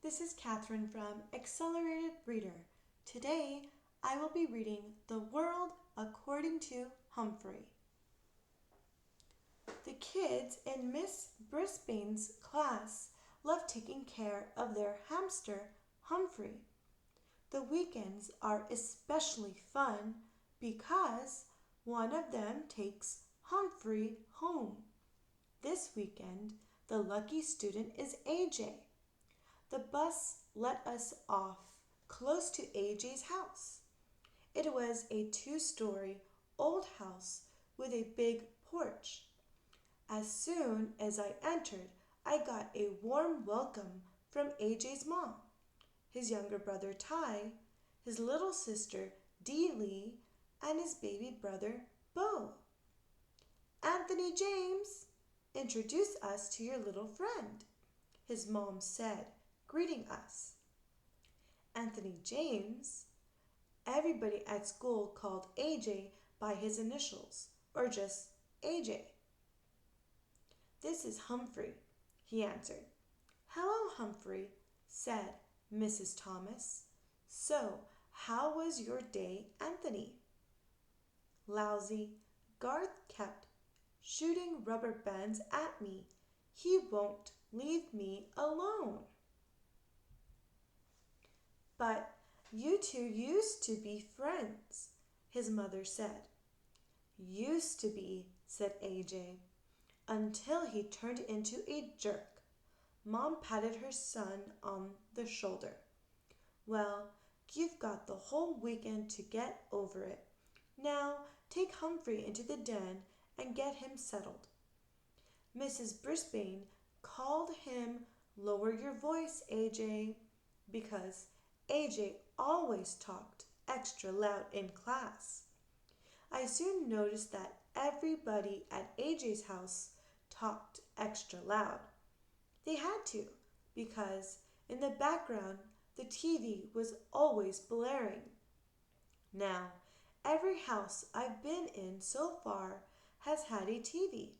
This is Catherine from Accelerated Reader. Today, I will be reading The World According to Humphrey. The kids in Miss Brisbane's class love taking care of their hamster, Humphrey. The weekends are especially fun because one of them takes Humphrey home. This weekend, the lucky student is AJ. The bus let us off close to AJ's house. It was a two-story old house with a big porch. As soon as I entered, I got a warm welcome from AJ's mom, his younger brother Ty, his little sister Dee Lee, and his baby brother Bo. "Anthony James, introduce us to your little friend," his mom said, greeting us. Anthony James, everybody at school called AJ by his initials, or just AJ. "This is Humphrey," he answered. "Hello, Humphrey," said Mrs. Thomas. "So, how was your day, Anthony?" "Lousy. Garth kept shooting rubber bands at me. He won't leave me alone." "But you two used to be friends," his mother said. "Used to be," said AJ, "until he turned into a jerk." Mom patted her son on the shoulder. "Well, you've got the whole weekend to get over it. Now take Humphrey into the den and get him settled." Mrs. Brisbane called him "Lower your voice, AJ," because AJ always talked extra loud in class. I soon noticed that everybody at AJ's house talked extra loud. They had to, because in the background the TV was always blaring. Now, every house I've been in so far has had a TV,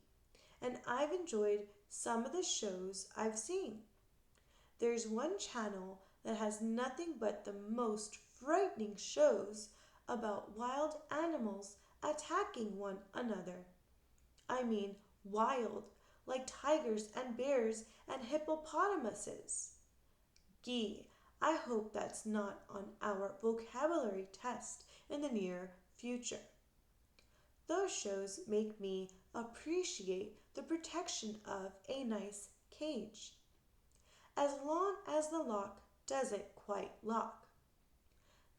and I've enjoyed some of the shows I've seen. There's one channel that has nothing but the most frightening shows about wild animals attacking one another. I mean wild, like tigers and bears and hippopotamuses. Gee, I hope that's not on our vocabulary test in the near future. Those shows make me appreciate the protection of a nice cage, as long as the lock doesn't quite lock.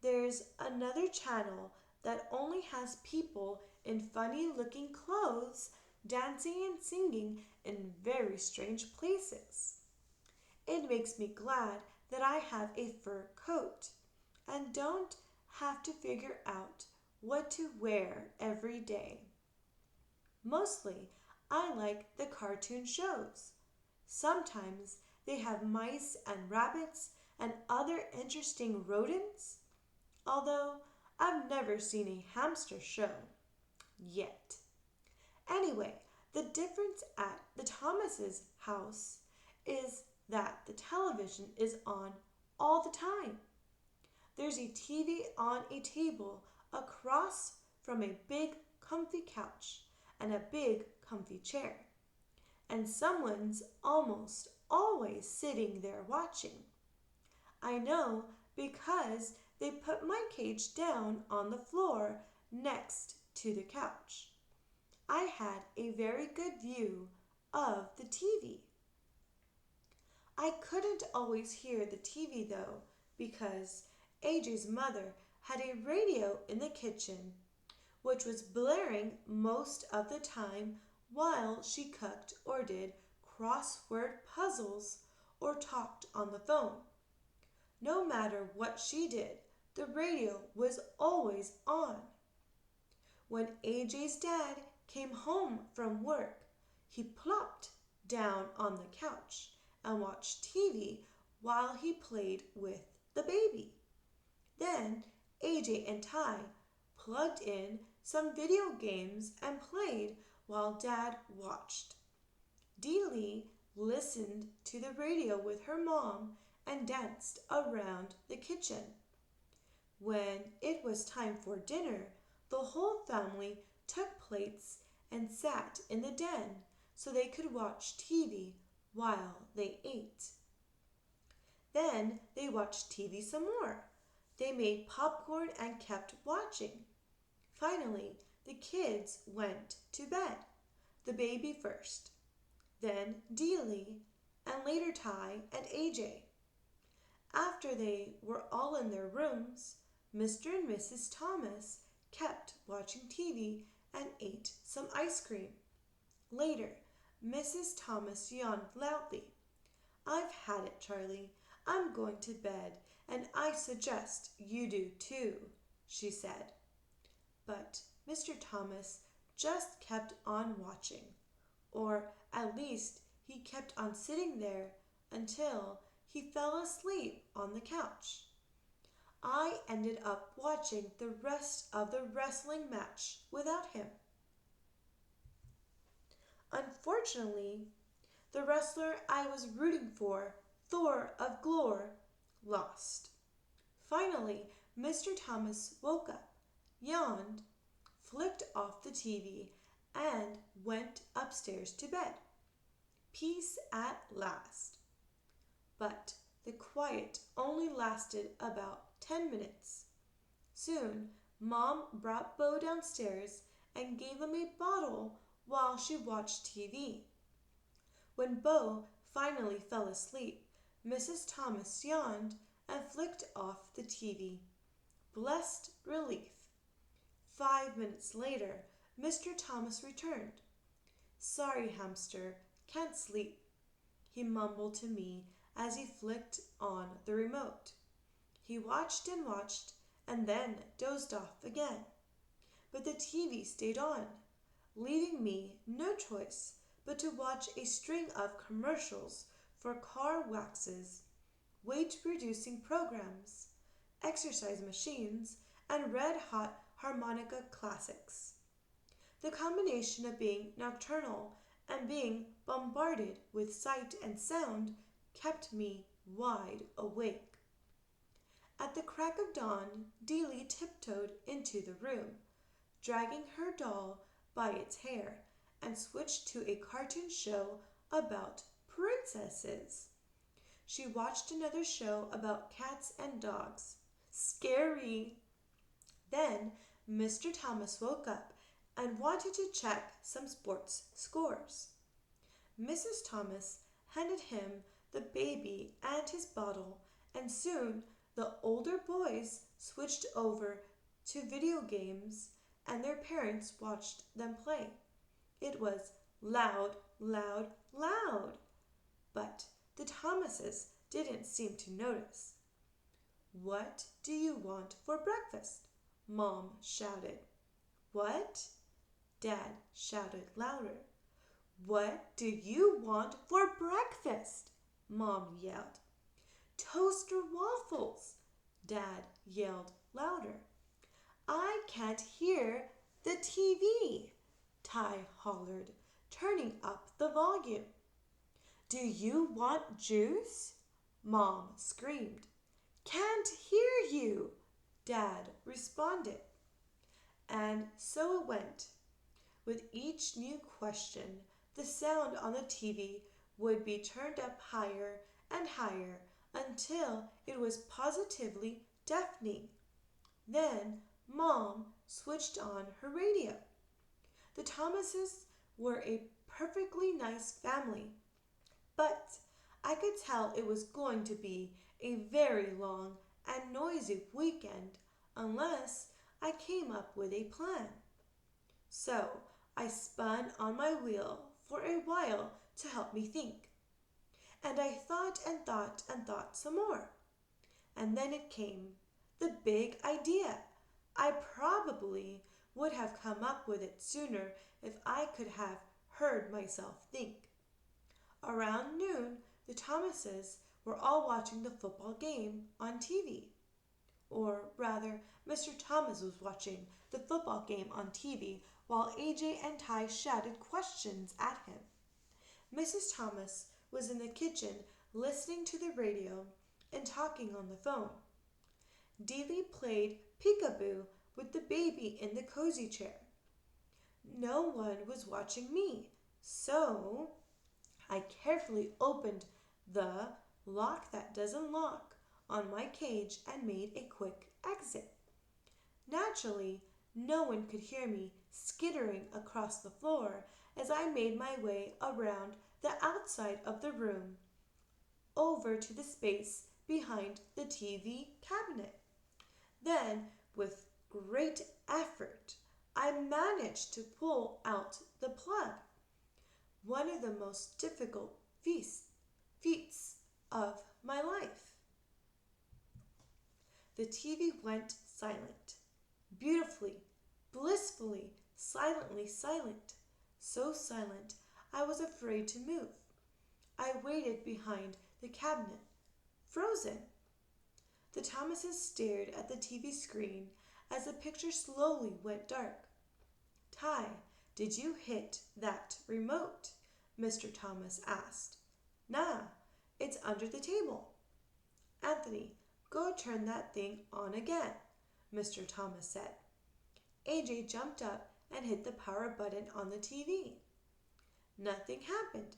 There's another channel that only has people in funny-looking clothes dancing and singing in very strange places. It makes me glad that I have a fur coat and don't have to figure out what to wear every day. Mostly, I like the cartoon shows. Sometimes they have mice and rabbits and other interesting rodents, although I've never seen a hamster show yet. Anyway, the difference at the Thomas's house is that the television is on all the time. There's a TV on a table across from a big comfy couch and a big comfy chair, and someone's almost always sitting there watching. I know because they put my cage down on the floor next to the couch. I had a very good view of the TV. I couldn't always hear the TV though, because AJ's mother had a radio in the kitchen, which was blaring most of the time while she cooked or did crossword puzzles or talked on the phone. No matter what she did, the radio was always on. When AJ's dad came home from work, he plopped down on the couch and watched TV while he played with the baby. Then AJ and Ty plugged in some video games and played while Dad watched. Dee Lee listened to the radio with her mom and danced around the kitchen. When it was time for dinner, the whole family took plates and sat in the den so they could watch TV while they ate. Then they watched TV some more. They made popcorn and kept watching. Finally, the kids went to bed, the baby first, then Dealey, and later Ty and AJ. After they were all in their rooms, Mr. and Mrs. Thomas kept watching TV and ate some ice cream. Later, Mrs. Thomas yawned loudly. "I've had it, Charlie. I'm going to bed, and I suggest you do too," she said. But Mr. Thomas just kept on watching, or at least he kept on sitting there until he fell asleep on the couch. I ended up watching the rest of the wrestling match without him. Unfortunately, the wrestler I was rooting for, Thor of Glore, lost. Finally, Mr. Thomas woke up, yawned, flicked off the TV, and went upstairs to bed. Peace at last. But the quiet only lasted about 10 minutes. Soon, Mom brought Bo downstairs and gave him a bottle while she watched TV. When Bo finally fell asleep, Mrs. Thomas yawned and flicked off the TV. Blessed relief. 5 minutes later, Mr. Thomas returned. "Sorry, hamster, can't sleep," he mumbled to me as he flicked on the remote. He watched and then dozed off again. But the TV stayed on, leaving me no choice but to watch a string of commercials for car waxes, weight-reducing programs, exercise machines, and red-hot harmonica classics. The combination of being nocturnal and being bombarded with sight and sound kept me wide awake. At the crack of dawn, Dealey tiptoed into the room, dragging her doll by its hair, and switched to a cartoon show about princesses. She watched another show about cats and dogs. Scary! Then Mr. Thomas woke up and wanted to check some sports scores. Mrs. Thomas handed him the baby and his bottle, and soon the older boys switched over to video games and their parents watched them play. It was loud, loud, loud. But the Thomases didn't seem to notice. "What do you want for breakfast?" Mom shouted. "What?" Dad shouted louder. "What do you want for breakfast?" Mom yelled. "Toaster waffles," Dad yelled louder. "I can't hear the TV," Ty hollered, turning up the volume. "Do you want juice?" Mom screamed. "Can't hear you," Dad responded. And so it went. With each new question, the sound on the TV would be turned up higher and higher until it was positively deafening. Then Mom switched on her radio. The Thomases were a perfectly nice family, but I could tell it was going to be a very long and noisy weekend unless I came up with a plan. So I spun on my wheel for a while to help me think. And I thought and thought and thought some more. And then it came, the big idea. I probably would have come up with it sooner if I could have heard myself think. Around noon, the Thomases were all watching the football game on TV. Or rather, Mr. Thomas was watching the football game on TV while AJ and Ty shouted questions at him. Mrs. Thomas was in the kitchen listening to the radio and talking on the phone. Dealey played peekaboo with the baby in the cozy chair. No one was watching me, so I carefully opened the lock that doesn't lock on my cage and made a quick exit. Naturally, no one could hear me skittering across the floor as I made my way around the outside of the room over to the space behind the TV cabinet. Then, with great effort, I managed to pull out the plug, one of the most difficult feats of my life. The TV went silent, beautifully, blissfully, silently silent, so silent I was afraid to move. I waited behind the cabinet, frozen. The Thomases stared at the TV screen as the picture slowly went dark. "Ty, did you hit that remote?" Mr. Thomas asked. "Nah, it's under the table." "Anthony, go turn that thing on again," Mr. Thomas said. AJ jumped up and hit the power button on the TV. Nothing happened.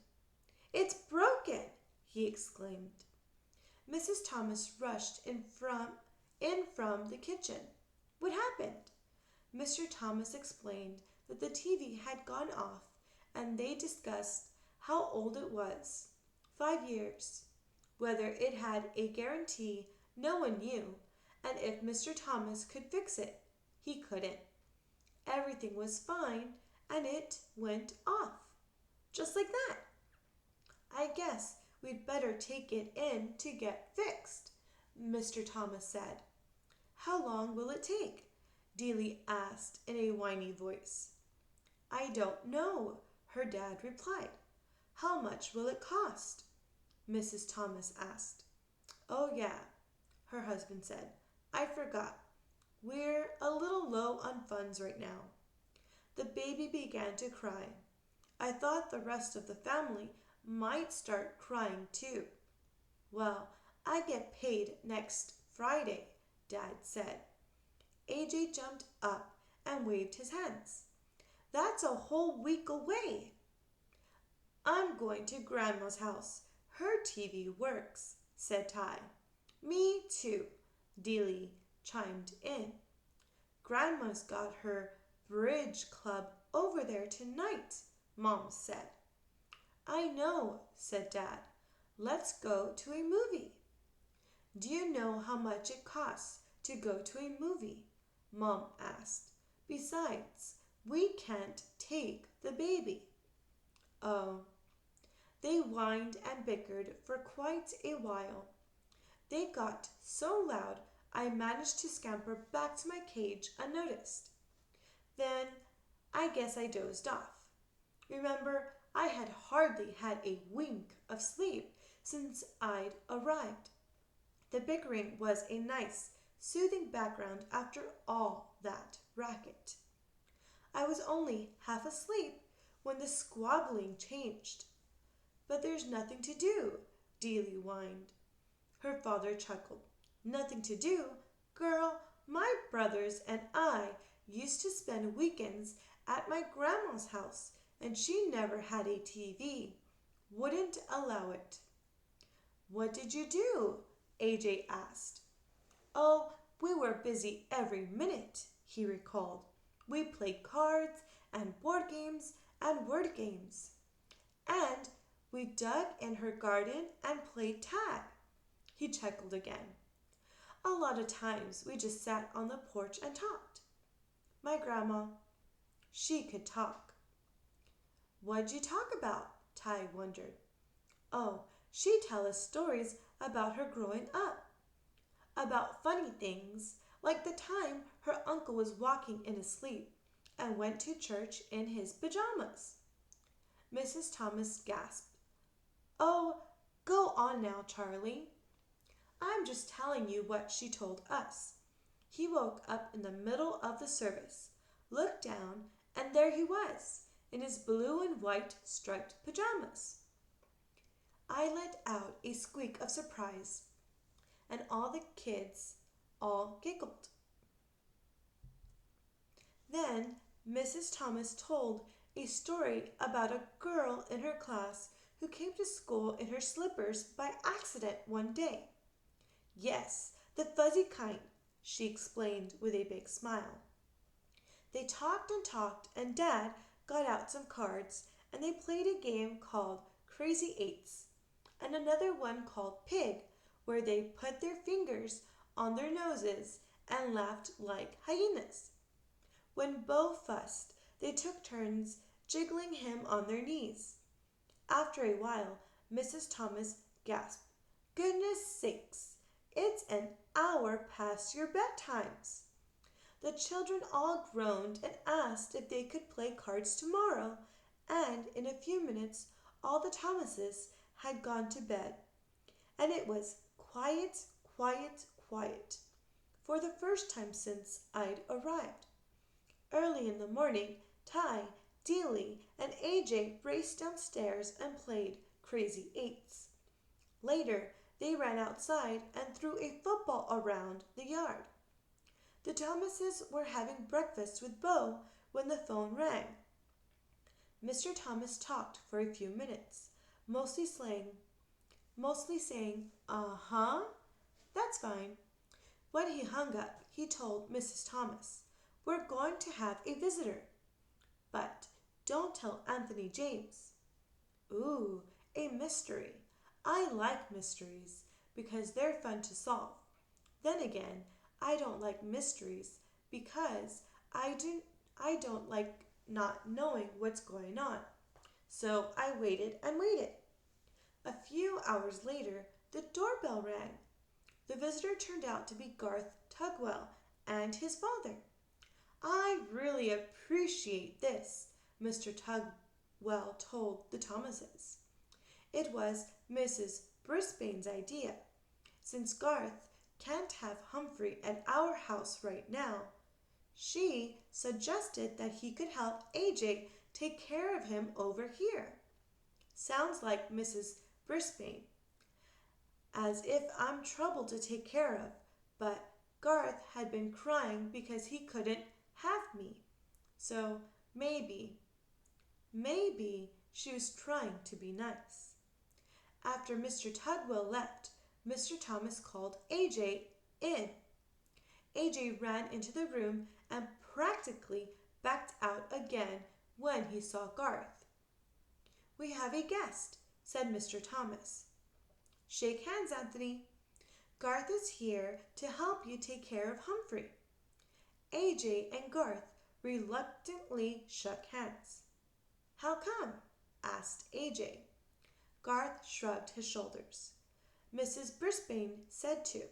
"It's broken!" he exclaimed. Mrs. Thomas rushed in from the kitchen. "What happened?" Mr. Thomas explained that the TV had gone off, and they discussed how old it was. 5 years. Whether it had a guarantee, no one knew, and if Mr. Thomas could fix it. He couldn't. Everything was fine, and it went off. Just like that. "I guess we'd better take it in to get fixed," Mr. Thomas said. "How long will it take?" Dealey asked in a whiny voice. "I don't know," her dad replied. "How much will it cost?" Mrs. Thomas asked. "Oh yeah," her husband said. "I forgot. We're a little low on funds right now." The baby began to cry. I thought the rest of the family might start crying too. "Well, I get paid next Friday," Dad said. AJ jumped up and waved his hands. "That's a whole week away." "I'm going to Grandma's house. Her TV works," said Ty. "Me too," Dealey chimed in. "Grandma's got her bridge club over there tonight," Mom said. "I know," said Dad. "Let's go to a movie." "Do you know how much it costs to go to a movie?" Mom asked. "Besides, we can't take the baby." "Oh." They whined and bickered for quite a while. They got so loud I managed to scamper back to my cage unnoticed. Then I guess I dozed off. Remember, I had hardly had a wink of sleep since I'd arrived. The bickering was a nice, soothing background after all that racket. I was only half asleep when the squabbling changed. "But there's nothing to do," Dealey whined. Her father chuckled. "Nothing to do? Girl, my brothers and I used to spend weekends at my grandma's house, and she never had a TV. Wouldn't allow it." "What did you do?" AJ asked. "Oh, we were busy every minute," he recalled. "We played cards and board games and word games. And we dug in her garden and played tag." He chuckled again. "A lot of times we just sat on the porch and talked." My grandma, she could talk. "What'd you talk about?" Ty wondered. "Oh, she'd tell us stories about her growing up. About funny things, like the time her uncle was walking in his sleep and went to church in his pajamas." Mrs. Thomas gasped. "Oh, go on now, Charlie." "I'm just telling you what she told us. He woke up in the middle of the service, looked down, and there he was, in his blue and white striped pajamas." I let out a squeak of surprise. and all the kids all giggled. Then Mrs. Thomas told a story about a girl in her class who came to school in her slippers by accident one day. Yes, the fuzzy kind, she explained with a big smile. They talked and talked, and Dad got out some cards, and they played a game called Crazy Eights, and another one called Pig, where they put their fingers on their noses and laughed like hyenas. When Bo fussed, they took turns jiggling him on their knees. After a while, Mrs. Thomas gasped, "Goodness sakes, it's an hour past your bedtimes." The children all groaned and asked if they could play cards tomorrow, and in a few minutes all the Thomases had gone to bed, and it was quiet, quiet, quiet, for the first time since I'd arrived. Early in the morning, Ty, Dealey, and AJ raced downstairs and played Crazy Eights. Later, they ran outside and threw a football around the yard. The Thomases were having breakfast with Bo when the phone rang. Mr. Thomas talked for a few minutes, mostly saying, "Uh-huh, that's fine." When he hung up, he told Mrs. Thomas, "We're going to have a visitor, but don't tell Anthony James." Ooh, a mystery. I like mysteries because they're fun to solve. Then again, I don't like mysteries because I don't like not knowing what's going on. So I waited and waited. A few hours later, the doorbell rang. The visitor turned out to be Garth Tugwell and his father. "I really appreciate this," Mr. Tugwell told the Thomases. It was Mrs. Brisbane's idea. Since Garth can't have Humphrey at our house right now, she suggested that he could help AJ take care of him over here. Sounds like Mrs. Brisbane. As if I'm trouble to take care of, but Garth had been crying because he couldn't have me. So maybe she was trying to be nice. After Mr. Tugwell left, Mr. Thomas called AJ in. AJ ran into the room and practically backed out again when he saw Garth. "We have a guest," said Mr. Thomas. "Shake hands, Anthony. Garth is here to help you take care of Humphrey." AJ and Garth reluctantly shook hands. "How come?" asked AJ. Garth shrugged his shoulders. Mrs. Brisbane said to.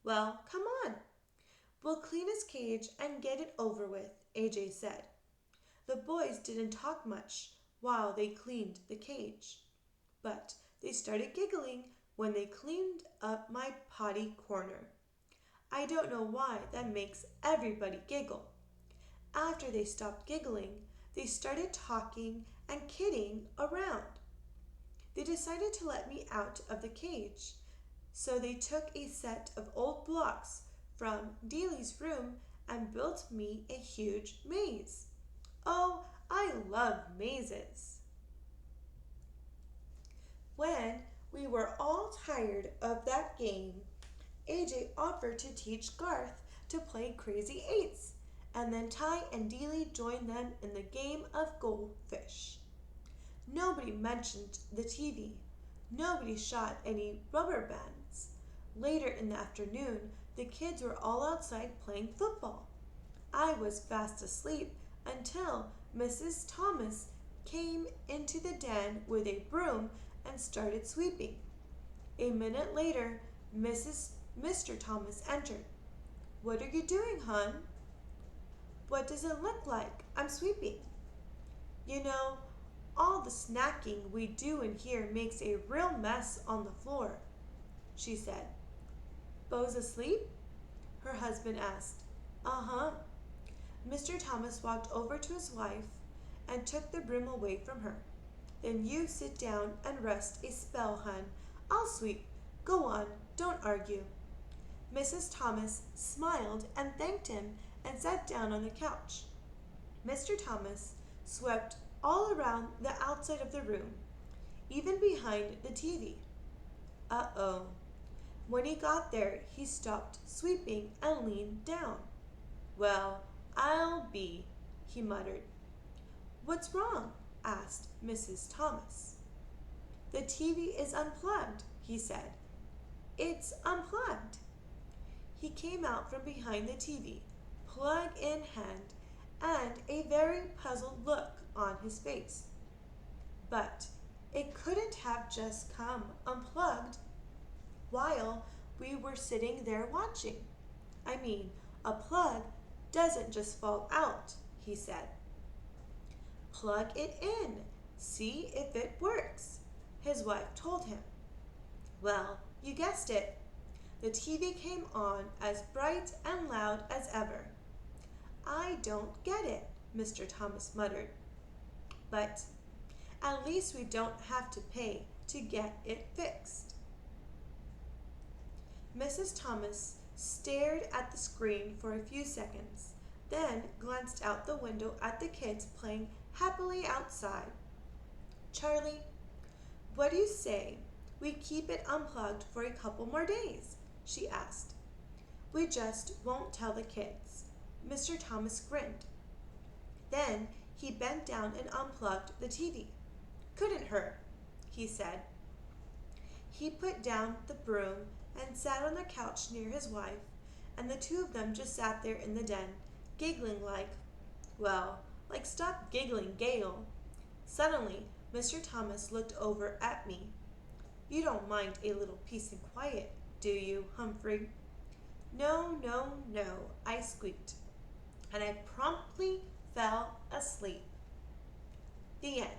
"Well, come on. We'll clean his cage and get it over with," AJ said. The boys didn't talk much while they cleaned the cage, but they started giggling when they cleaned up my potty corner. I don't know why that makes everybody giggle. After they stopped giggling, they started talking and kidding around. They decided to let me out of the cage, so they took a set of old blocks from Dealey's room and built me a huge maze. Oh, I love mazes. When we were all tired of that game, AJ offered to teach Garth to play Crazy Eights, and then Ty and Dealey joined them in the game of goldfish. Nobody mentioned the TV. Nobody shot any rubber bands. Later in the afternoon, the kids were all outside playing football. I was fast asleep until Mrs. Thomas came into the den with a broom and started sweeping. A minute later, Mr. Thomas entered. "What are you doing, hon?" "What does it look like? I'm sweeping." "You know, all the snacking we do in here makes a real mess on the floor," she said. "Bo's asleep?" her husband asked. "Uh-huh." Mr. Thomas walked over to his wife and took the broom away from her. "Then you sit down and rest a spell, hon. I'll sweep. Go on, don't argue." Mrs. Thomas smiled and thanked him and sat down on the couch. Mr. Thomas swept all around the outside of the room, even behind the TV. Uh-oh. When he got there, he stopped sweeping and leaned down. Well, I'll be, he muttered. What's wrong? Asked Mrs. Thomas. The TV is unplugged, he said. It's unplugged. He came out from behind the TV, plug in hand, and a very puzzled look on his face. But it couldn't have just come unplugged while we were sitting there watching. I mean, a plug doesn't just fall out, he said. Plug it in. See if it works, his wife told him. Well, you guessed it. The TV came on as bright and loud as ever. I don't get it, Mr. Thomas muttered. But at least we don't have to pay to get it fixed. Mrs. Thomas stared at the screen for a few seconds, then glanced out the window at the kids playing happily outside. Charlie, what do you say we keep it unplugged for a couple more days? She asked. We just won't tell the kids. Mr. Thomas grinned. Then he bent down and unplugged the TV. Couldn't hurt, he said. He put down the broom and sat on the couch near his wife, and the two of them just sat there in the den, giggling like stop giggling, Gail. Suddenly, Mr. Thomas looked over at me. You don't mind a little peace and quiet, do you, Humphrey? No, no, no, I squeaked, and I promptly fell asleep. The end.